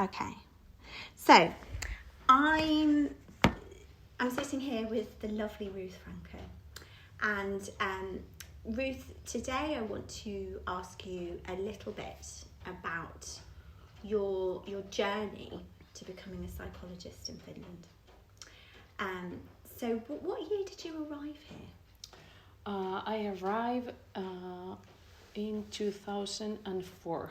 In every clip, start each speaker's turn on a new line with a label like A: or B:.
A: Okay. So, I'm sitting here with the lovely Ruth Franco. And Ruth, today I want to ask you a little bit about your journey to becoming a psychologist in Finland. So what year did you arrive here?
B: I arrived in 2004.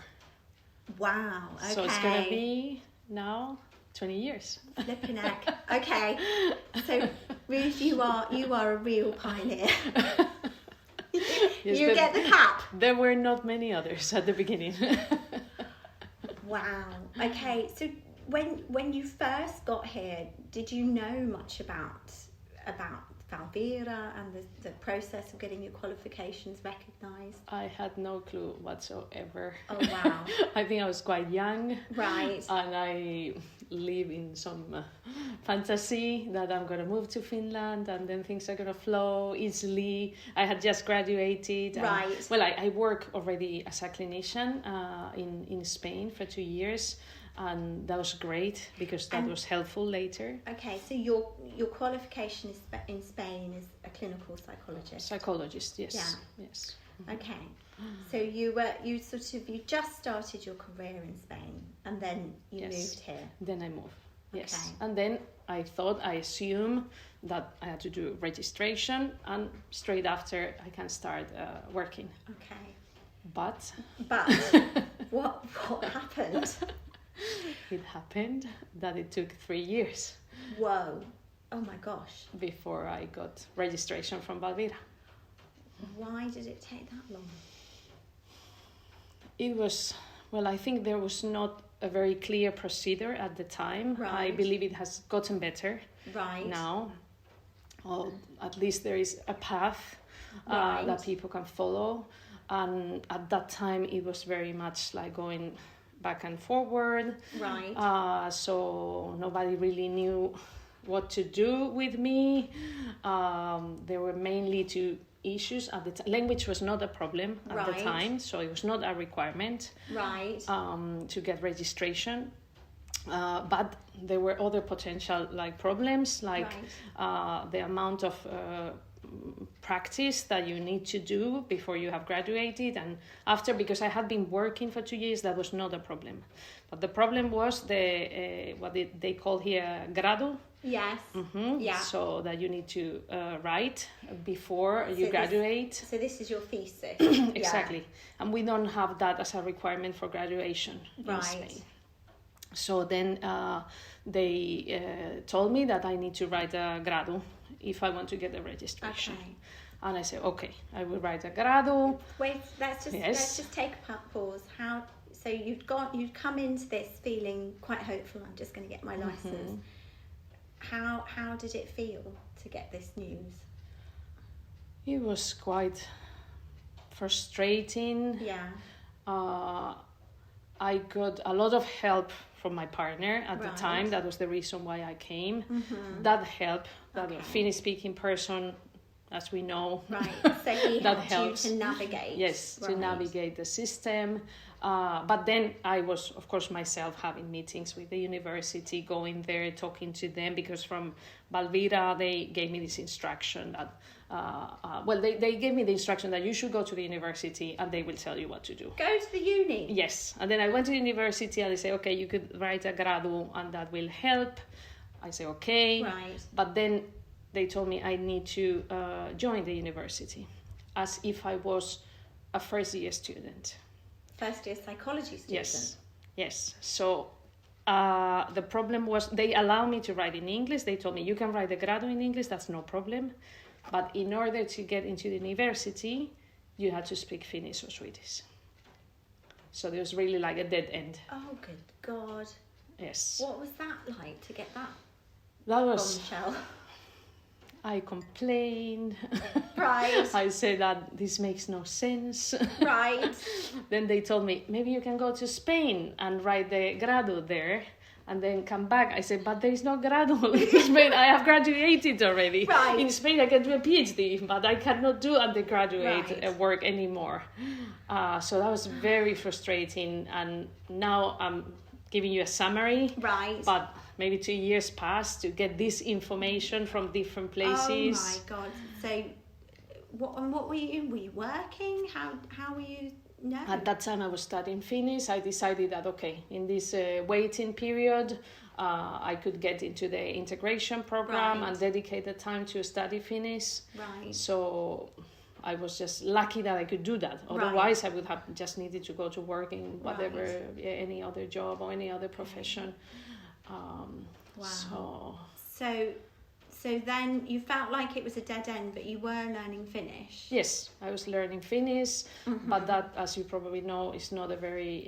A: Wow, okay.
B: So it's going to be now 20 years.
A: Flippin' heck. Okay. So Ruth, you are a real pioneer.
B: Yes,
A: you get the cap.
B: There were not many others at the beginning.
A: Wow. Okay. So when you first got here, did you know much about Valvira and the process of getting your qualifications recognised?
B: I had no clue whatsoever.
A: Oh wow.
B: I think I was quite young.
A: Right.
B: And I live in some fantasy that I'm going to move to Finland and then things are going to flow easily. I had just graduated.
A: Right.
B: Well, I work already as a clinician in Spain for 2 years. And that was great because that was helpful later.
A: Okay, so your qualification is in Spain is a clinical psychologist.
B: Psychologist, yes.
A: Yeah.
B: Yes.
A: Okay, so you just started your career in Spain, and then you moved here.
B: Then I moved. Yes,
A: okay.
B: And then I assumed that I had to do registration, and straight after I can start working.
A: Okay.
B: But
A: what happened?
B: It happened that it took 3 years.
A: Whoa. Oh my gosh.
B: Before I got registration from Valvira.
A: Why did it take that long?
B: It was, I think there was not a very clear procedure at the time.
A: Right.
B: I believe it has gotten better now. Or at least there is a path that people can follow. And at that time it was very much like going back and forward.
A: Right.
B: So nobody really knew what to do with me. There were mainly 2 issues at the time. Language was not a problem at the time, so it was not a requirement to get registration. But there were other potential problems, the amount of practice that you need to do before you have graduated and after, because I had been working for 2 years, that was not a problem. But the problem was what they call here grado.
A: Yes.
B: Mm-hmm.
A: Yeah.
B: So that you need to write before you graduate.
A: So this is your thesis.
B: Exactly. And we don't have that as a requirement for graduation in Spain. So then they told me that I need to write a grado if I want to get the registration.
A: Okay.
B: And I said, okay, I will write a grado.
A: Wait, let's just take a pause. So you'd come into this feeling quite hopeful. I'm just going to get my license. How did it feel to get this news?
B: It was quite frustrating.
A: Yeah.
B: I got a lot of help from my partner at the time. That was the reason why I came. Mm-hmm. That helped. That Finnish-speaking person, as we know.
A: Right. So he helped you to navigate.
B: Yes, to navigate the system. But then I was, of course, myself having meetings with the university, going there, talking to them, because from Valvira they gave me this instruction that, they gave me the instruction that you should go to the university and they will tell you what to do.
A: Go to the uni?
B: Yes. And then I went to the university and they say, okay, you could write a grado and that will help. I say, okay.
A: Right.
B: But then they told me I need to join the university as if I was a first-year student.
A: First-year psychology student?
B: Yes. So the problem was they allow me to write in English. They told me you can write the grado in English, that's no problem. But in order to get into the university, you had to speak Finnish or Swedish. So there was really like a dead end.
A: Oh, good God.
B: Yes.
A: What was that like to get that?
B: That was...
A: bombshell.
B: I complained.
A: Right.
B: I said that this makes no sense.
A: Right.
B: Then they told me, maybe you can go to Spain and write the grado there and then come back. I said, but there is no grado in Spain. I have graduated already.
A: Right.
B: In Spain, I can do a PhD, but I cannot do undergraduate work anymore. So that was very frustrating. And now I'm giving you a summary.
A: Right.
B: But maybe 2 years passed to get this information from different places.
A: Oh my God. So what were you? Were you working? How were you? No.
B: At that time I was studying Finnish. I decided that, okay, in this waiting period, I could get into the integration program and dedicate the time to study Finnish.
A: Right.
B: So I was just lucky that I could do that. Otherwise, I would have just needed to go to work in whatever, any other job or any other profession.
A: Wow. So then you felt like it was a dead end, but you were learning Finnish.
B: Yes, I was learning Finnish, but that, as you probably know, is not a very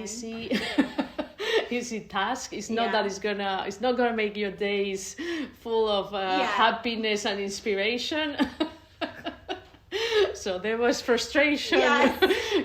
B: easy easy task. It's not that it's not gonna make your days full of happiness and inspiration. So there was frustration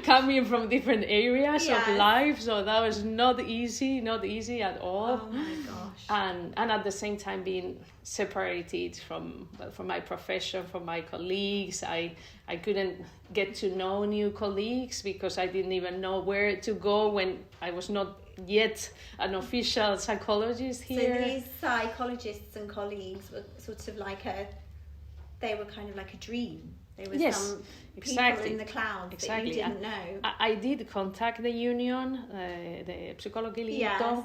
B: coming from different areas of life. So that was not easy at all.
A: Oh my gosh.
B: And at the same time being separated from my profession, from my colleagues. I couldn't get to know new colleagues because I didn't even know where to go when I was not yet an official psychologist here.
A: So these psychologists and colleagues were sort of like they were kind of like a dream. There were some people in the clouds that you didn't know.
B: I did contact the union, the psicologa,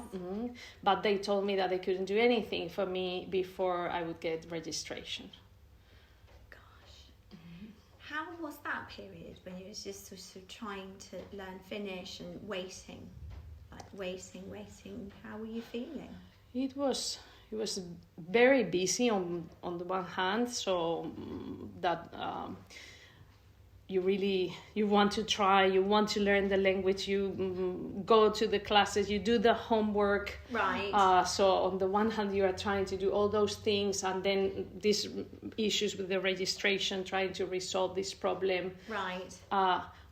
B: but they told me that they couldn't do anything for me before I would get registration.
A: Gosh. How was that period when you was just sort of trying to learn Finnish and waiting? Like waiting. How were you feeling?
B: It was very busy on the one hand, so that you want to try, you want to learn the language, you go to the classes, you do the homework.
A: Right.
B: So on the one hand, you are trying to do all those things, and then these issues with the registration, trying to resolve this problem.
A: Right.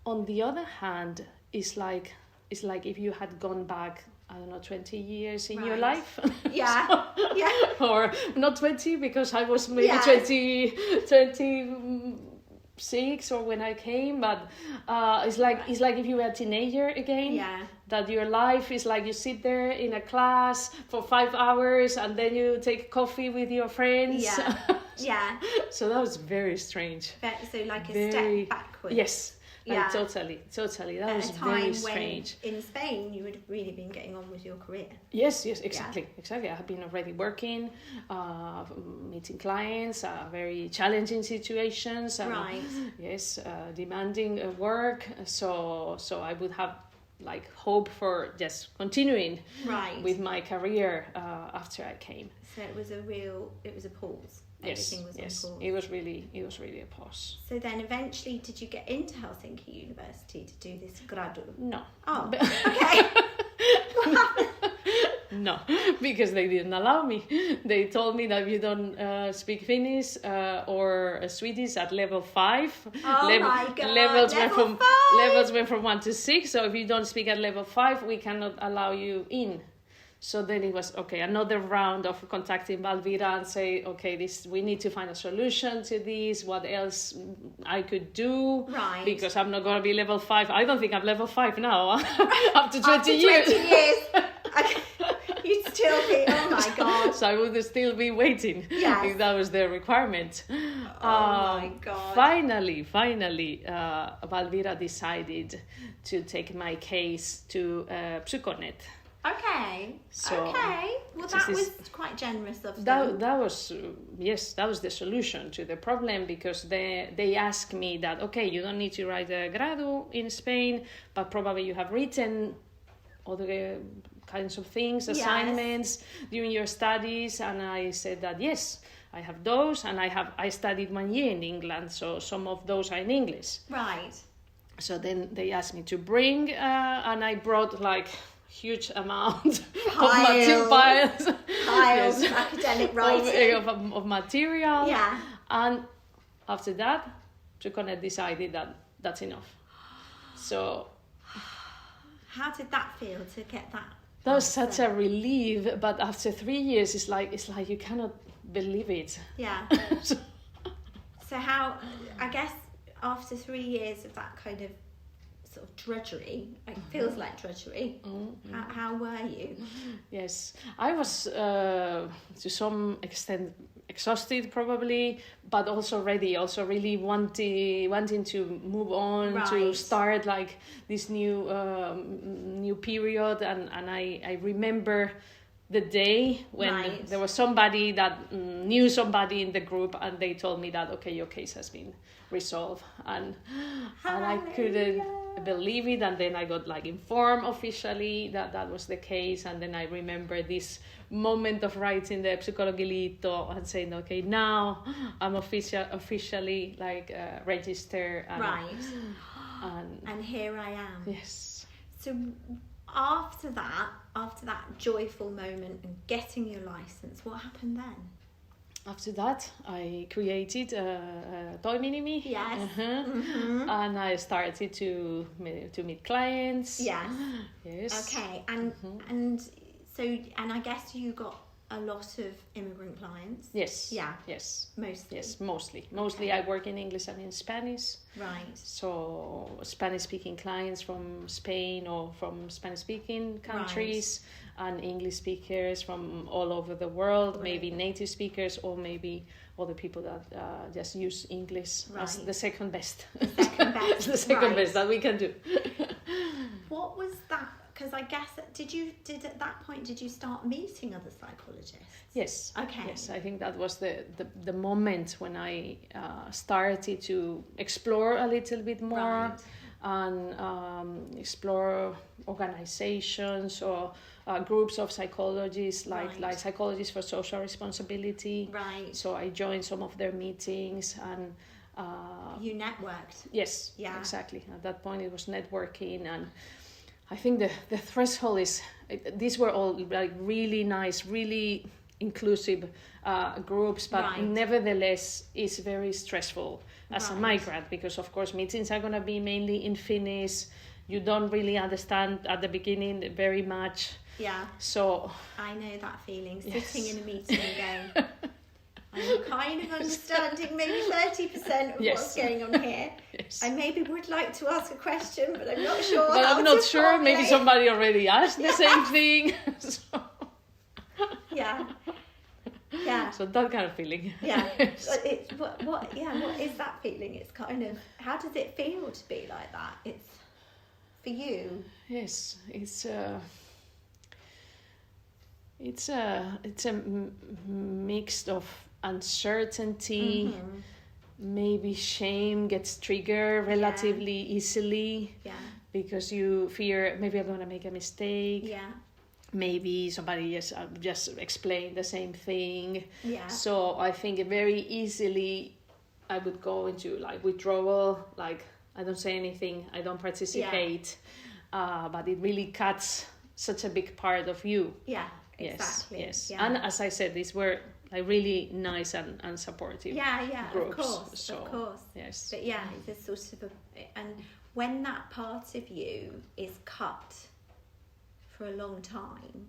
B: On the other hand, it's like if you had gone back, I don't know, 20 years in your life.
A: Yeah.
B: Or not 20, because I was maybe 26 or when I came, but it's like if you were a teenager again.
A: Yeah.
B: That your life is like you sit there in a class for 5 hours and then you take coffee with your friends.
A: Yeah. Yeah.
B: So that was very strange.
A: So like a step backwards.
B: Yes. Like totally. That was very strange.
A: In Spain, you would have really been getting on with your career.
B: Yes, exactly. I have been already working, meeting clients, very challenging situations.
A: Right.
B: Yes, demanding work. So I would have like hope for just continuing with my career after I came.
A: So it was a pause.
B: Yes. It was really a pause.
A: So then eventually, did you get into Helsinki University to do this gradu?
B: No.
A: Oh, okay. What happened?
B: No, because they didn't allow me. They told me that if you don't speak Finnish or Swedish at level 5,
A: my God,
B: levels went from 1 to 6. So if you don't speak at level 5, we cannot allow you in. So then it was, okay, another round of contacting Valvira and say, okay, we need to find a solution to this, what else I could do.
A: Right.
B: Because I'm not going to be level 5. I don't think I'm level 5 now, after 20
A: After
B: years.
A: 20 years. Okay. You'd still be, oh my God.
B: So I would still be waiting.
A: Yes.
B: If that was the requirement.
A: Oh my God.
B: Finally, Valvira decided to take my case to Psychonet.
A: Okay. Well, that was quite generous of them.
B: That was the solution to the problem, because they asked me that, okay, you don't need to write a gradu in Spain, but probably you have written other kinds of things, assignments during your studies, and I said that yes, I have those, and I studied 1 year in England, so some of those are in English.
A: Right.
B: So then they asked me to bring, and I brought like huge amount
A: piles of academic writing
B: of material.
A: Yeah.
B: And after that, Psychonet decided that that's enough. So
A: how did that feel to get that?
B: That was such a relief, but after 3 years, it's like you cannot believe it.
A: Yeah. So how? I guess after 3 years of that kind of sort of drudgery. It feels like drudgery. How were you?
B: Yes, I was to some extent exhausted probably, but also ready, also really wanting to move on, to start like this new period. And I remember the day when there was somebody that knew somebody in the group, and they told me that, okay, your case has been resolved, and I couldn't believe it. And then I got like informed officially that was the case. And then I remember this moment of writing the psicologilito and saying, okay, now I'm officially like registered, and
A: here I am.
B: Yes.
A: So after that joyful moment and getting your license, what happened then?
B: After that, I created a toy mini-me.
A: Yes.
B: And I started to meet clients.
A: Yes.
B: Yes.
A: Okay. And I guess you got a lot of immigrant clients.
B: Yes.
A: Yeah.
B: Yes.
A: Mostly.
B: Yes, mostly. Mostly I work in English and in Spanish.
A: Right.
B: So Spanish-speaking clients from Spain or from Spanish-speaking countries, and English speakers from all over the world, maybe native speakers, or maybe other people that just use English as the second best.
A: The second best.
B: The second best that we can do.
A: What was that? Because I guess at that point did you start meeting other psychologists?
B: Yes.
A: Okay.
B: Yes, I think that was the moment when I started to explore a little bit more, and explore organizations or groups of psychologists, like Psychologists for Social Responsibility.
A: Right.
B: So I joined some of their meetings, and
A: you networked.
B: Yes.
A: Yeah.
B: Exactly. At that point, it was networking, and I think the threshold is, these were all like really nice, really inclusive groups, but nevertheless it's very stressful as a migrant, because of course meetings are going to be mainly in Finnish. You don't really understand at the beginning very much.
A: Yeah.
B: So
A: I know that feeling, sitting in a meeting and going, I'm kind of understanding maybe 30% of what's going on here.
B: Yes.
A: I maybe would like to ask a question, but I'm not sure.
B: But I'm not sure. Maybe somebody already asked the same thing. So.
A: Yeah. Yeah.
B: So that kind of feeling.
A: Yeah. What is that feeling? It's kind of, how does it feel to be like that? It's for you.
B: Yes, it's a mix of uncertainty, maybe shame gets triggered relatively easily, because you fear maybe I'm going to make a mistake, maybe somebody just explained the same thing, so I think very easily I would go into like withdrawal, like I don't say anything, I don't participate, but it really cuts such a big part of you.
A: Exactly.
B: Yes. Yeah. And as I said, these were like really nice and supportive groups.
A: Of course.
B: Yes.
A: But it's a sort of and when that part of you is cut for a long time,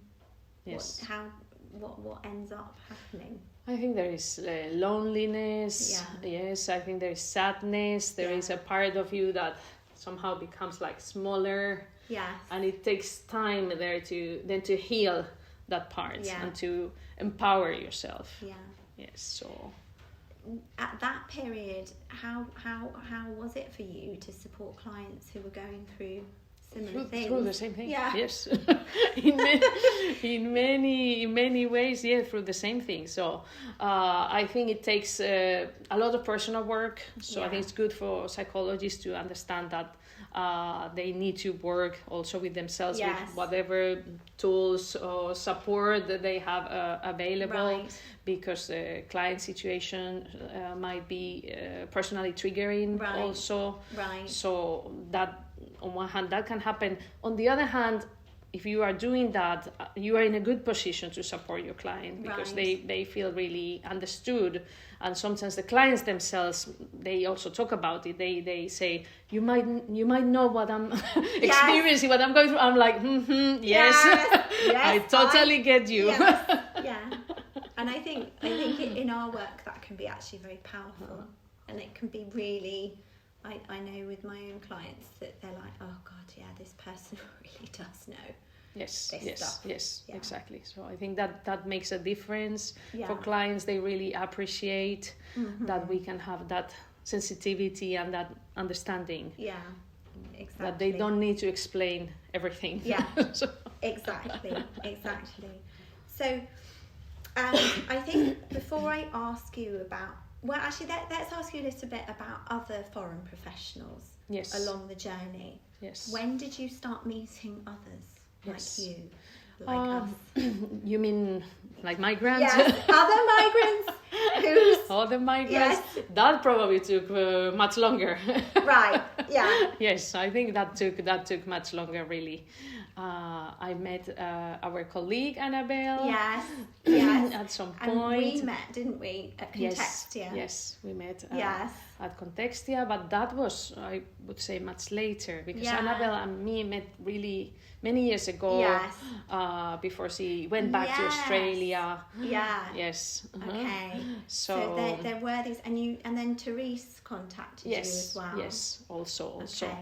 A: what ends up happening?
B: I think there is loneliness. Yes. I think there is sadness. There is a part of you that somehow becomes like smaller.
A: Yes.
B: And it takes time there to heal that part and to empower yourself. Yes. So
A: at that period, how was it for you to support clients who were going through similar things?
B: Through the same thing.
A: Yes.
B: in many ways, through the same thing. So I think it takes a lot of personal work. So I think it's good for psychologists to understand that they need to work also with themselves with whatever tools or support that they have available, because the client situation might be personally triggering also. So that on one hand that can happen. On the other hand, if you are doing that, you are in a good position to support your client, because they feel really understood. And sometimes the clients themselves, they also talk about it. They say, you might know what I'm experiencing, what I'm going through. I'm like, yes, I totally get you.
A: And I think in our work that can be actually very powerful, and it can be really I know with my own clients that they're like, oh God, yeah, this person really does know.
B: Yes,
A: this stuff.
B: yes,
A: Yeah.
B: exactly. So I think that makes a difference
A: Yeah.
B: for clients. They really appreciate that we can have that sensitivity and that understanding.
A: Yeah, exactly.
B: That they don't need to explain everything.
A: Yeah,
B: So.
A: exactly. So I think before I ask you about, well, actually, let's ask you a little bit about other foreign professionals along the journey.
B: Yes.
A: When did you start meeting others
B: Yes.
A: like you, like us?
B: You mean like migrants?
A: Yes, other migrants.
B: Other migrants.
A: Yes.
B: That probably took much longer.
A: Right. Yeah.
B: Yes, I think that took much longer. Really, I met our colleague Annabelle.
A: Yes.
B: At some
A: And
B: point.
A: we met, didn't we, at Contextia?
B: Yes, we met.
A: Yes.
B: At Contextia, but that was, I would say, much later, because
A: Yeah.
B: Annabelle and me met really many years ago.
A: Yes.
B: Before she went back to
A: Yes.
B: Australia.
A: Yeah.
B: Yes.
A: Okay.
B: So
A: there were these, and then Therese contacted you as well.
B: Yes, also
A: Okay.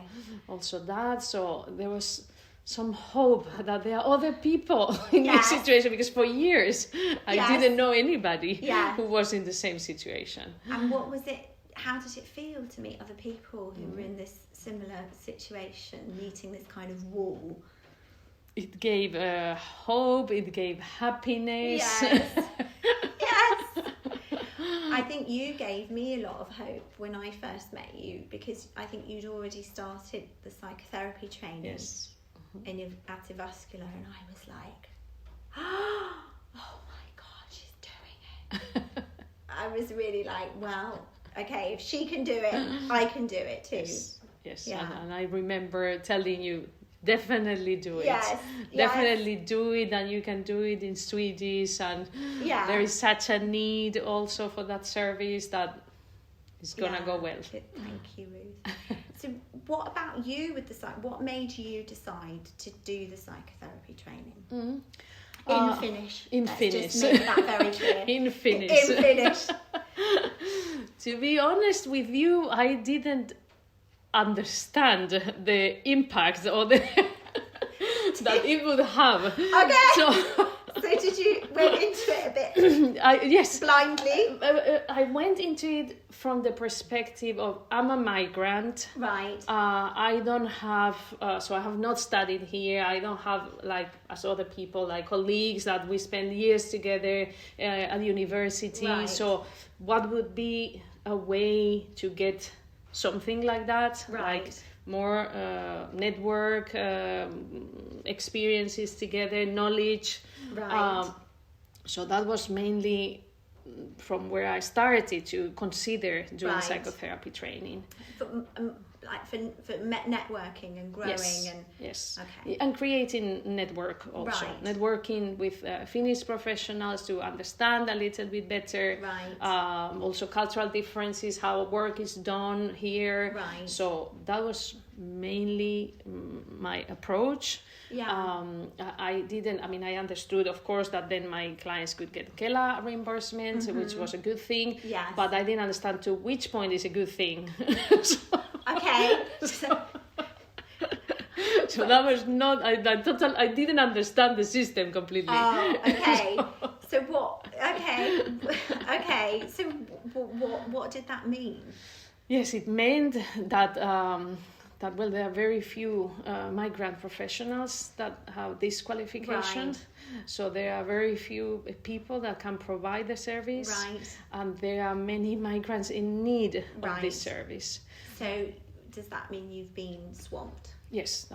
B: that. So there was some hope that there are other people in
A: Yes.
B: this situation, because for years I
A: Yes.
B: didn't know anybody
A: Yes.
B: who was in the same situation.
A: And what was it? How did it feel to meet other people who were in this similar situation, meeting this kind of wall?
B: It gave hope, it gave happiness.
A: Yes. Yes. I think you gave me a lot of hope when I first met you, because I think you'd already started the psychotherapy training
B: Yes.
A: in your activascular, and I was like, oh my God, she's doing it. I was really like, well, okay, if she can do it, I can do it too.
B: Yes.
A: Yeah.
B: And I remember telling you, definitely do it.
A: Yes.
B: Definitely do it, and you can do it in Swedish, and
A: Yeah.
B: there is such a need also for that service that it's gonna go well.
A: Thank you, Ruth. So what about you with what made you decide to do the psychotherapy training? In Finnish.
B: In
A: Let's
B: Finnish.
A: just make that very clear.
B: In Finnish.
A: In Finnish.
B: To be honest with you, I didn't understand the impact or the that it would have.
A: Okay.
B: So
A: did you went into it a bit
B: yes.
A: blindly?
B: I went into it from the perspective of, I'm a migrant.
A: Right.
B: I don't have, so I have not studied here. I don't have, like, as other people, like colleagues that we spend years together at university.
A: Right.
B: So what would be a way to get something like that?
A: Right.
B: Like more network experiences together, knowledge.
A: Right.
B: So that was mainly from where I started to consider doing
A: Right.
B: psychotherapy training.
A: For networking and growing and
B: Yes.
A: Okay.
B: And creating network also.
A: Right.
B: Networking with Finnish professionals to understand a little bit better.
A: Right.
B: Also cultural differences, how work is done here.
A: Right.
B: So that was mainly my approach.
A: Yeah.
B: I understood, of course, that then my clients could get Kela reimbursement, which was a good thing.
A: Yes.
B: But I didn't understand to which point is a good thing.
A: Okay.
B: So that was not. I didn't understand the system completely.
A: Oh, okay. So what? Okay. Okay. So what did that mean?
B: Yes, it meant that there are very few migrant professionals that have this qualification.
A: Right.
B: So there are very few people that can provide the service.
A: Right.
B: And there are many migrants in need of
A: Right.
B: this service.
A: So does that mean you've been swamped?
B: Yes,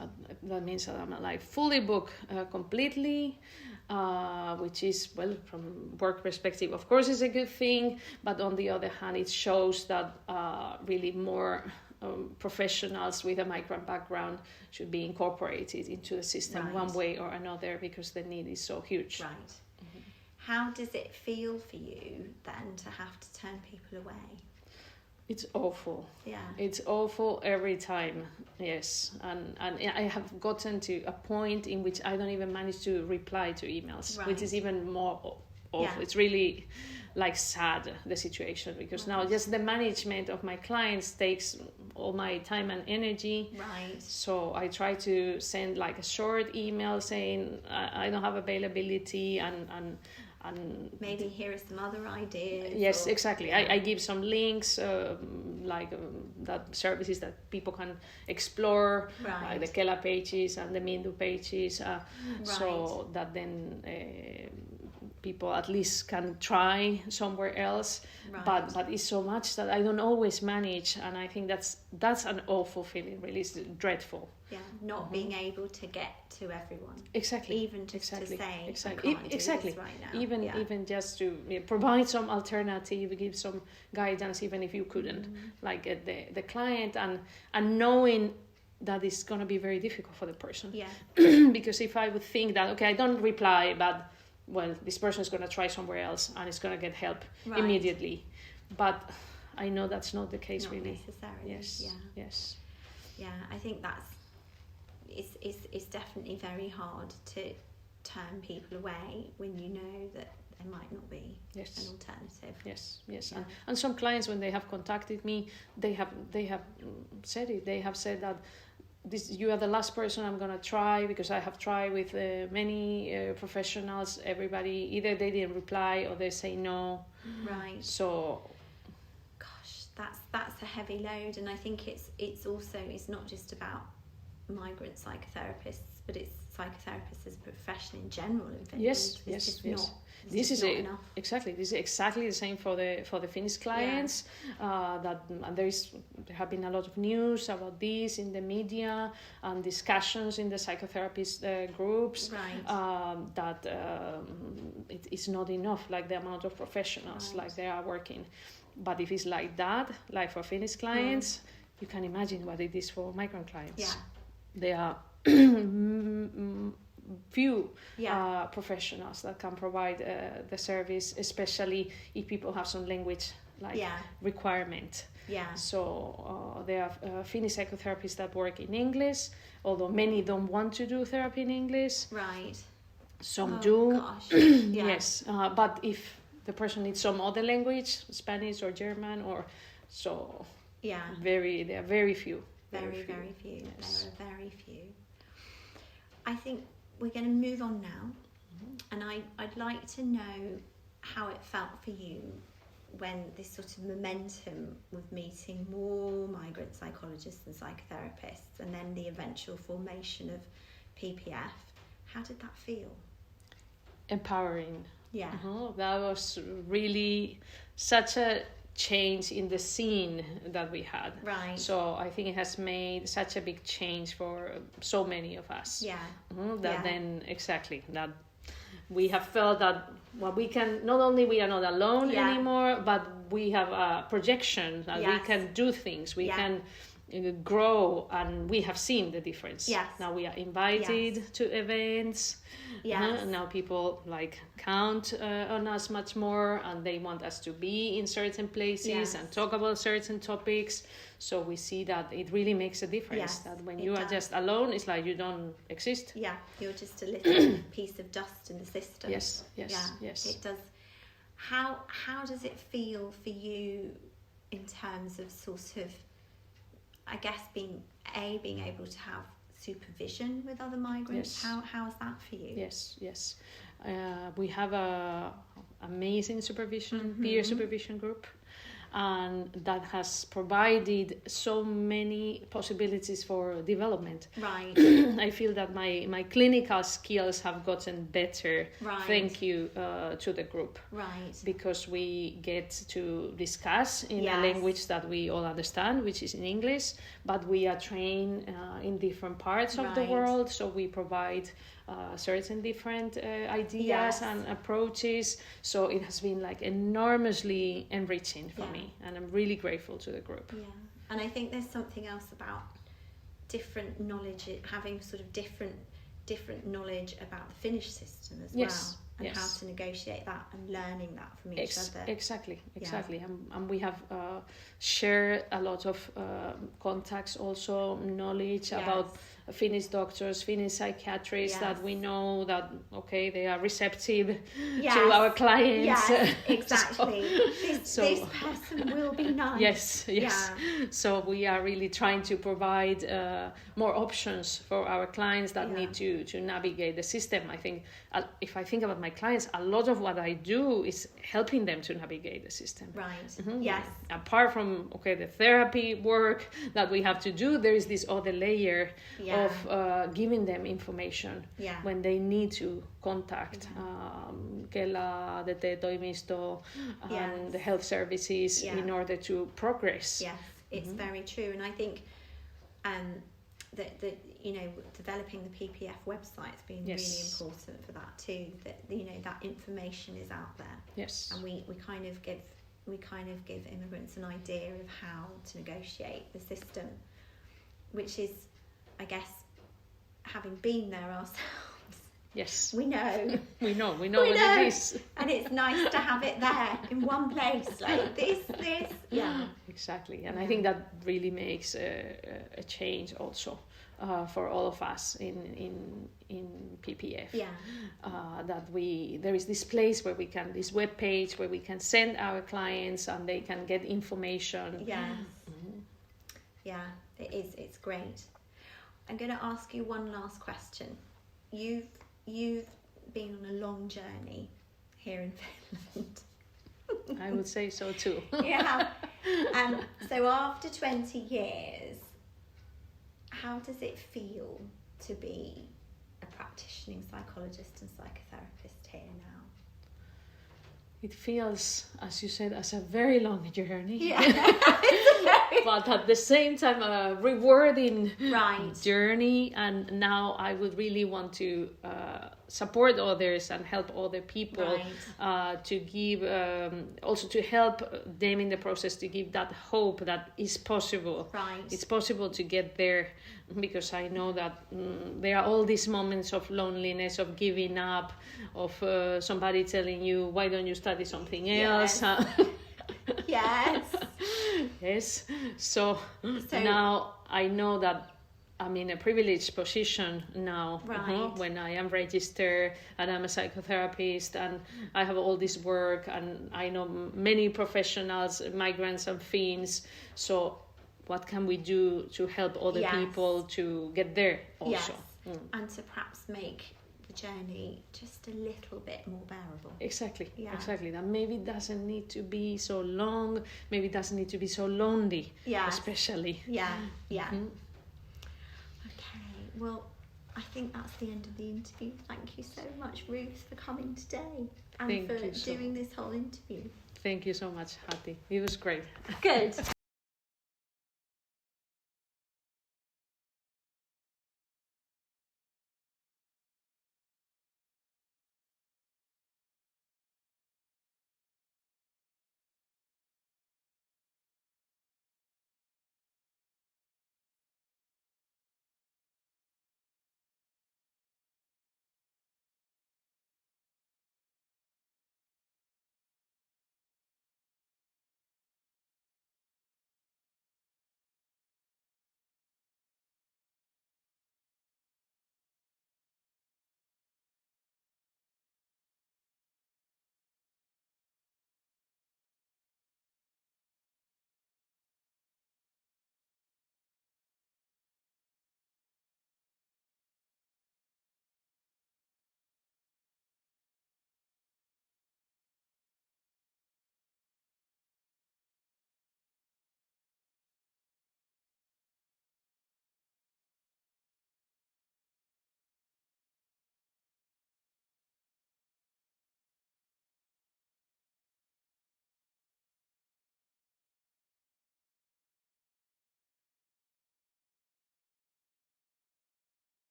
B: that means that I'm like fully booked completely, which is, well, from work perspective, of course, is a good thing. But on the other hand, it shows that really more professionals with a migrant background should be incorporated into the system
A: Right.
B: one way or another, because the need is so huge.
A: Right. How does it feel for you then to have to turn people away?
B: It's awful.
A: Yeah.
B: It's awful every time, yes. And I have gotten to a point in which I don't even manage to reply to emails, which
A: Right.
B: is even more awful. It's really like sad, the situation, because now just the management of my clients takes all my time and energy.
A: Right.
B: So I try to send like a short email saying I don't have availability, and
A: maybe here are some other ideas.
B: Yes, exactly. I give some links, that services that people can explore, like the Kela pages and the Mindu pages, so that then people at least can try somewhere else. But it's so much that I don't always manage, and I think that's an awful feeling. Really, it's dreadful.
A: Yeah, not being able to get to everyone.
B: Exactly.
A: Even just to say,
B: exactly.
A: I can't do this right now.
B: Even just to provide some alternative, give some guidance, even if you couldn't, like the client, and knowing that it's going to be very difficult for the person.
A: Yeah.
B: Because if I would think that, okay, I don't reply, but well, this person is going to try somewhere else and it's going to get help immediately. But I know that's not the case,
A: not
B: really.
A: Necessarily.
B: Yes.
A: Yeah.
B: Yes.
A: Yeah, I think it's definitely very hard to turn people away when you know that there might not be an alternative.
B: Yes.
A: Yeah.
B: And some clients, when they have contacted me, they have said it. They have said that you are the last person I'm gonna try, because I have tried with many professionals. Everybody, either they didn't reply or they say no.
A: Right.
B: So,
A: gosh, that's a heavy load, and I think it's also, it's not just about migrant psychotherapists, but it's psychotherapists as a profession in general in Finland.
B: Yes. This is exactly the same for the Finnish clients. There have been a lot of news about this in the media and discussions in the psychotherapist groups.
A: Right.
B: That it is not enough, like the amount of professionals like they are working. But if it's like that, like for Finnish clients, you can imagine what it is for migrant clients.
A: Yeah.
B: They are few professionals that can provide the service, especially if people have some language requirement.
A: Yeah.
B: So there are Finnish psychotherapists that work in English, although many don't want to do therapy in English.
A: Right.
B: Some do.
A: Gosh.
B: Yes. But if the person needs some other language, Spanish or German, or so.
A: Yeah.
B: There are very few.
A: Very few.
B: Yes.
A: There are very few. I think we're going to move on now, and I'd like to know how it felt for you when this sort of momentum with meeting more migrant psychologists and psychotherapists, and then the eventual formation of PPF. How did that feel?
B: Empowering.
A: Yeah.
B: That was really such a change in the scene that we had.
A: Right.
B: So I think it has made such a big change for so many of us.
A: Yeah.
B: Then that we have felt that we can, not only we are not alone anymore, but we have a projection that we can do things. We can grow, and we have seen the difference.
A: Yes.
B: Now we are invited to events.
A: Yes.
B: Now people count on us much more, and they want us to be in certain places and talk about certain topics. So we see that it really makes a difference.
A: Yes,
B: that when you are just alone, it's like you don't exist.
A: Yeah, you're just a little piece of dust in the system.
B: Yes.
A: It does. How does it feel for you in terms of sort of, I guess, being able to have supervision with other migrants?
B: Yes.
A: How is that for you?
B: Yes. We have a amazing supervision, peer supervision group, and that has provided so many possibilities for development.
A: Right.
B: I feel that my clinical skills have gotten better.
A: Right.
B: Thank you to the group.
A: Right.
B: Because we get to discuss in a language that we all understand, which is in English, but we are trained in different parts of the world, so we provide certain different ideas and approaches. So it has been enormously enriching for me, and I'm really grateful to the group.
A: Yeah, and I think there's something else about different knowledge, having sort of different knowledge about the Finnish system as well, and how to negotiate that and learning that from each other. Exactly.
B: And we have shared a lot of contacts, also knowledge about Finnish doctors, Finnish psychiatrists that we know that, okay, they are receptive to our clients.
A: Yes, exactly. This person will be nice.
B: Yes. So we are really trying to provide more options for our clients that need to navigate the system. I think if I think about my clients, a lot of what I do is helping them to navigate the system.
A: Right. Yes.
B: Apart from the therapy work that we have to do, there is this other layer of giving them information when they need to contact Kela, the TE-toimisto, and the health services in order to progress.
A: Yes, it's very true, and I think that developing the PPF website's been really important for that too. That that information is out there.
B: Yes,
A: and we kind of give immigrants an idea of how to negotiate the system, which is, I guess, having been there ourselves.
B: Yes,
A: we know
B: what it is,
A: and it's nice to have it there in one place, like this.
B: Exactly, and I think that really makes a change also for all of us in PPF. That there is this place where this web page where we can send our clients and they can get information.
A: It's great. I'm going to ask you one last question. You've been on a long journey here in Finland.
B: I would say so too.
A: So after 20 years, how does it feel to be a practicing psychologist and psychotherapist here now?
B: It feels, as you said, as a very long journey. But at the same time, a rewarding journey. And now I would really want to support others and help other people to give, also to help them in the process, to give that hope that is possible. It's possible to get there, because I know that there are all these moments of loneliness, of giving up, of somebody telling you, why don't you study something else? Yes. So now I know that I'm in a privileged position now, when I am registered and I'm a psychotherapist and I have all this work, and I know many professionals, migrants and Finns. So what can we do to help other people to get there also?
A: And to perhaps make the journey just a little bit more bearable.
B: Exactly. That maybe it doesn't need to be so long, maybe it doesn't need to be so lonely, especially.
A: Okay, well, I think that's the end of the interview. Thank you so much, Ruth, for coming today and for doing this whole interview.
B: Thank you so much, Hatty. It was great.
A: Good.